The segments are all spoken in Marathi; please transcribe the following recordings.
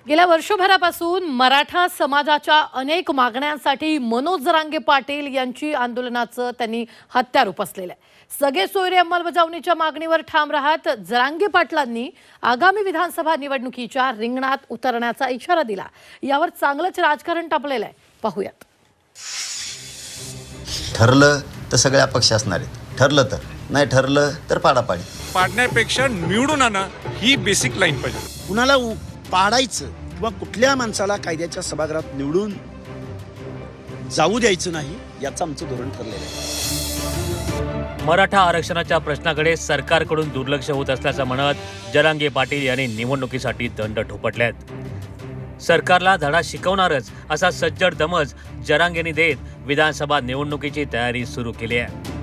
गेल्या वर्षभरापासून मराठा समाजाच्या अनेक मागण्यांसाठी मनोज जरांगे पाटील यांची आंदोलनाचं त्यांनी हत्यार उपसलेलं आहे। सगळे सोयरे अंमलबजावणीच्या मागणीवर ठाम राहत जरांगे पाटलांनी आगामी विधानसभा निवडणुकीच्या रिंगणात उतरण्याचा इशारा दिला। यावर चांगलंच राजकारण तापलेलं आहे, पाहूयात। ठरलं तर सगळे अपक्ष असणार आहेत, ठरलं तर नाही ठरलं तर पाडापाडी। पाडण्यापेक्षा निवडून आणा ही बेसिक लाईन पाहिजे। कुणाला पाडायचं किंवा कुठल्या माणसाला कायद्याच्या सभागृहात निवडून जाऊ द्यायचं नाही याचं आमचं धोरण ठरलेलं आहे। मराठा आरक्षणाच्या प्रश्नाकडे सरकारकडून दुर्लक्ष होत असल्याचं म्हणत जरांगे पाटील यांनी निवडणुकीसाठी दंड ठोपटलेत। सरकारला धडा शिकवणारच असा सज्जड दमज जरांगेंनी देत विधानसभा निवडणुकीची तयारी सुरू केली आहे।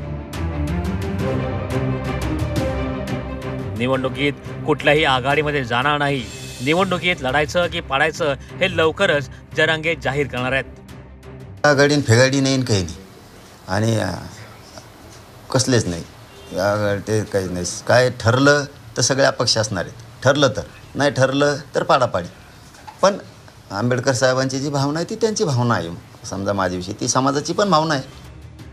निवडणुकीत कुठल्याही आघाडीमध्ये जाणार नाही, निवडणुकीत लढायचं की पाडायचं हे लवकरच जरांगे जाहीर करणार आहेत। आघाडीन फेगाडी नाही काही नाही आणि कसलेच नाही, ते काही नाही। काय ठरलं तर सगळे अपक्ष असणार आहेत, ठरलं तर नाही ठरलं तर पाडापाडी। पण आंबेडकर साहेबांची जी भावना आहे ती त्यांची भावना आहे, समजा माझ्याविषयी ती समाजाची पण भावना आहे।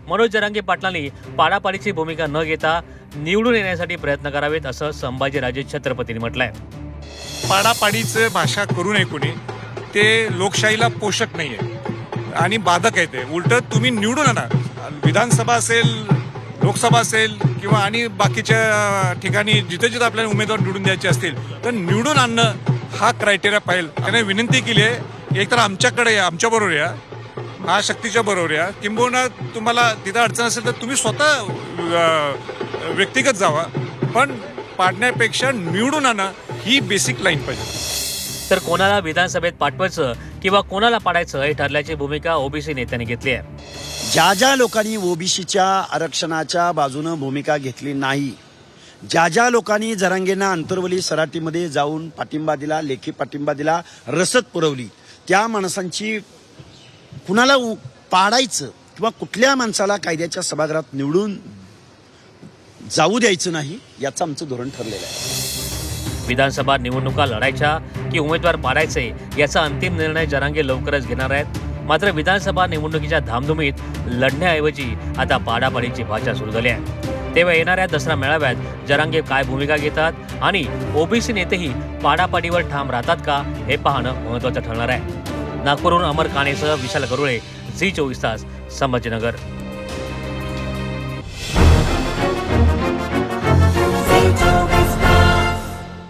मनोज जरांगे पाटलांनी पाडापाडीची भूमिका न घेता निवडून येण्यासाठी प्रयत्न करावेत असं संभाजीराजे छत्रपतींनी म्हटलंय। पाडापाडीचं भाषा करू नये कोणी, ते लोकशाहीला पोषक नाही आहे आणि बाधक आहे। ते उलट तुम्ही निवडून आणा, विधानसभा असेल, लोकसभा असेल किंवा आणि बाकीच्या ठिकाणी जिथे जिथे आपल्याला उमेदवार निवडून द्यायचे असतील तर निवडून आणणं हा क्रायटेरिया पाहिजे। त्याने विनंती केली आहे, एकतर आमच्याकडे या, आमच्याबरोबर या, महाशक्तीच्या बरोबर या, किंबहुना तुम्हाला तिथं अडचण असेल तर तुम्ही स्वतः व्यक्तिगत जावा, पण पाडण्यापेक्षा निवडून आणा ही बेसिक लाईन पाहिजे। तर कोणाला विधानसभेत पाठवायचं किंवा कोणाला पाडायचं हे ठरल्याची भूमिका ओबीसी नेत्यांनी घेतली आहे। ज्या ज्या लोकांनी ओबीसीच्या आरक्षणाच्या बाजूनं भूमिका घेतली नाही, ज्या ज्या लोकांनी जरांगेंना अंतरवली सराटीमध्ये जाऊन पाठिंबा दिला, लेखी पाठिंबा दिला, रसद पुरवली, त्या माणसांची कुणाला पाडायचं किंवा कुठल्या माणसाला कायद्याच्या सभागृहात निवडून जाऊ द्यायचं नाही याचं आमचं धोरण ठरलेलं आहे। विधानसभा निवडणुका लढायच्या की उमेदवार पाडायचे याचा अंतिम निर्णय जरांगे लवकरच घेणार आहेत। मात्र विधानसभा निवडणुकीच्या धामधुमीत लढण्याऐवजी आता पाडापाडीची भाषा सुरू झाली आहे। तेव्हा येणाऱ्या दसरा मेळाव्यात जरांगे काय भूमिका घेतात आणि ओबीसी नेतेही पाडापाडीवर ठाम राहतात का हे पाहणं महत्त्वाचं ठरणार आहे। नागपूरहून अमर काणेसह विशाल गरुळे, झी 24 तास, संभाजीनगर।